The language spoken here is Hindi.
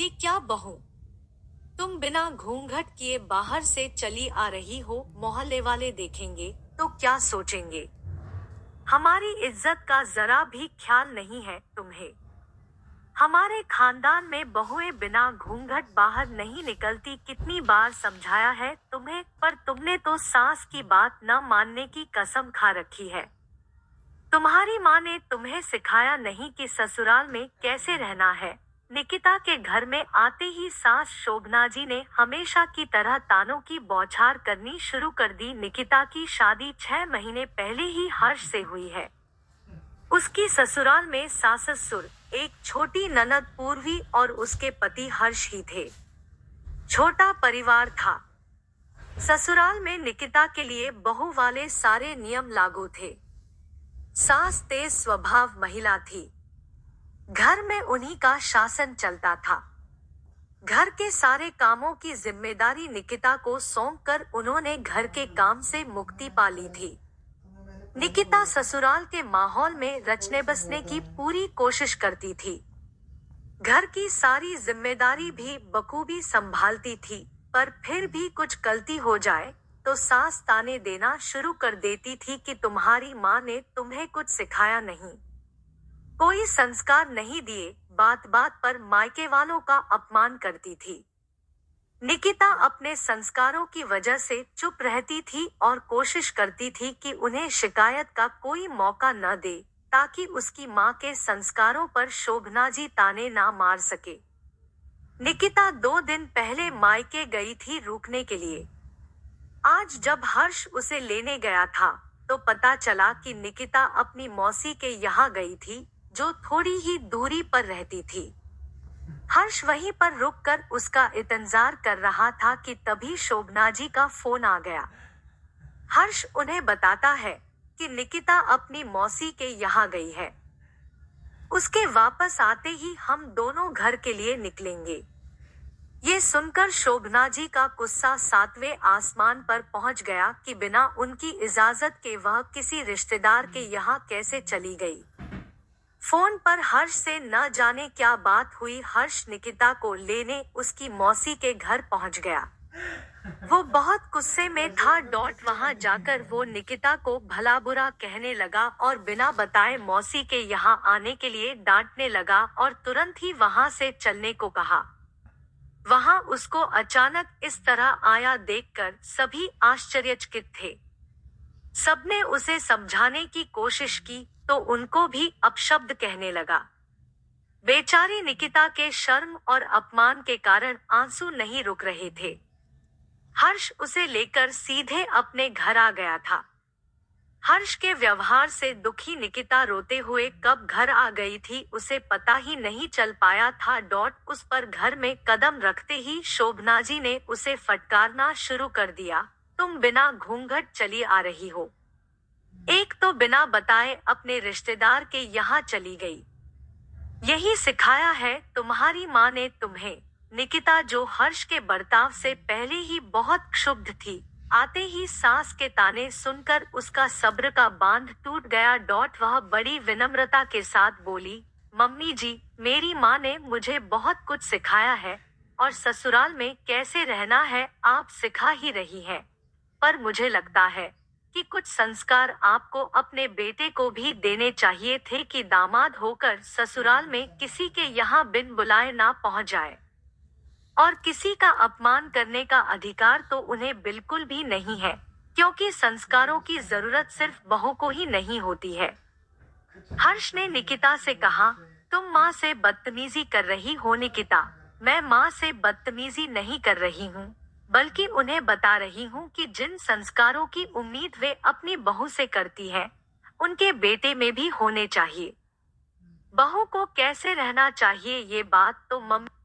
ये क्या बहू, तुम बिना घूंघट किए बाहर से चली आ रही हो, मोहल्ले वाले देखेंगे तो क्या सोचेंगे? हमारी इज्जत का जरा भी ख्याल नहीं है तुम्हें। हमारे खानदान में बहुएं बिना घूंघट बाहर नहीं निकलती, कितनी बार समझाया है तुम्हें, पर तुमने तो सास की बात न मानने की कसम खा रखी है। तुम्हारी माँ ने तुम्हें सिखाया नहीं कि ससुराल में कैसे रहना है। निकिता के घर में आते ही सास शोभना जी ने हमेशा की तरह तानों की बौछार करनी शुरू कर दी। निकिता की शादी 6 महीने पहले ही हर्ष से हुई है। उसकी ससुराल में सास ससुर, एक छोटी ननद पूर्वी और उसके पति हर्ष ही थे। छोटा परिवार था। ससुराल में निकिता के लिए बहू वाले सारे नियम लागू थे। सास तेज स्वभाव महिला थी। घर में उन्हीं का शासन चलता था। घर के सारे कामों की जिम्मेदारी निकिता को सौंपकर उन्होंने घर के काम से मुक्ति पा ली थी। निकिता ससुराल के माहौल में रचने बसने की पूरी कोशिश करती थी। घर की सारी जिम्मेदारी भी बखूबी संभालती थी, पर फिर भी कुछ गलती हो जाए तो सास ताने देना शुरू कर देती थी कि तुम्हारी माँ ने तुम्हें कुछ सिखाया नहीं, कोई संस्कार नहीं दिए। बात बात पर मायके वालों का अपमान करती थी। निकिता अपने संस्कारों की वजह से चुप रहती थी और कोशिश करती थी कि उन्हें शिकायत का कोई मौका न दे, ताकि उसकी माँ के संस्कारों पर शोभना जी ताने ना मार सके। निकिता 2 दिन पहले मायके गई थी रुकने के लिए। आज जब हर्ष उसे लेने गया था तो पता चला कि निकिता अपनी मौसी के यहाँ गई थी, जो थोड़ी ही दूरी पर रहती थी। हर्ष वहीं पर रुककर उसका इंतजार कर रहा था कि तभी शोभना जी का फोन आ गया। हर्ष उन्हें बताता है कि निकिता अपनी मौसी के यहाँ गई है। उसके वापस आते ही हम दोनों घर के लिए निकलेंगे। ये सुनकर शोभना जी का गुस्सा 7वें आसमान पर पहुंच गया कि बिना उनकी इजाजत के वह किसी रिश्तेदार के यहाँ कैसे चली गई। फोन पर हर्ष से न जाने क्या बात हुई। हर्ष निकिता को लेने उसकी मौसी के घर पहुंच गया। वो बहुत गुस्से में था। वहां जाकर वो निकिता को भला बुरा कहने लगा और बिना बताए मौसी के यहाँ आने के लिए डांटने लगा और तुरंत ही वहां से चलने को कहा। वहां उसको अचानक इस तरह आया देखकर सभी आश्चर्यचकित थे। सबने उसे समझाने की कोशिश की तो उनको भी अपशब्द कहने लगा। बेचारी निकिता के शर्म और अपमान के कारण आंसू नहीं रुक रहे थे। हर्ष उसे लेकर सीधे अपने घर आ गया था। हर्ष के व्यवहार से दुखी निकिता रोते हुए कब घर आ गई थी उसे पता ही नहीं चल पाया था। उस पर घर में कदम रखते ही शोभना जी ने उसे फटकारना शुरू कर दिया। तुम बिना घूंघट चली आ रही हो, एक तो बिना बताए अपने रिश्तेदार के यहाँ चली गई। यही सिखाया है तुम्हारी माँ ने तुम्हें। निकिता, जो हर्ष के बर्ताव से पहले ही बहुत क्षुब्ध थी, आते ही सास के ताने सुनकर उसका सब्र का बांध टूट गया। वह बड़ी विनम्रता के साथ बोली, मम्मी जी, मेरी माँ ने मुझे बहुत कुछ सिखाया है और ससुराल में कैसे रहना है आप सिखा ही रही हैं, पर मुझे लगता है कि कुछ संस्कार आपको अपने बेटे को भी देने चाहिए थे कि दामाद होकर ससुराल में किसी के यहाँ बिन बुलाए ना पहुँच जाए। और किसी का अपमान करने का अधिकार तो उन्हें बिल्कुल भी नहीं है, क्योंकि संस्कारों की जरूरत सिर्फ बहू को ही नहीं होती है। हर्ष ने निकिता से कहा, तुम माँ से बदतमीजी कर रही हो। निकिता, मैं माँ से बदतमीजी नहीं कर रही हूँ, बल्कि उन्हें बता रही हूँ कि जिन संस्कारों की उम्मीद वे अपनी बहू से करती हैं, उनके बेटे में भी होने चाहिए। बहू को कैसे रहना चाहिए ये बात तो मम्मी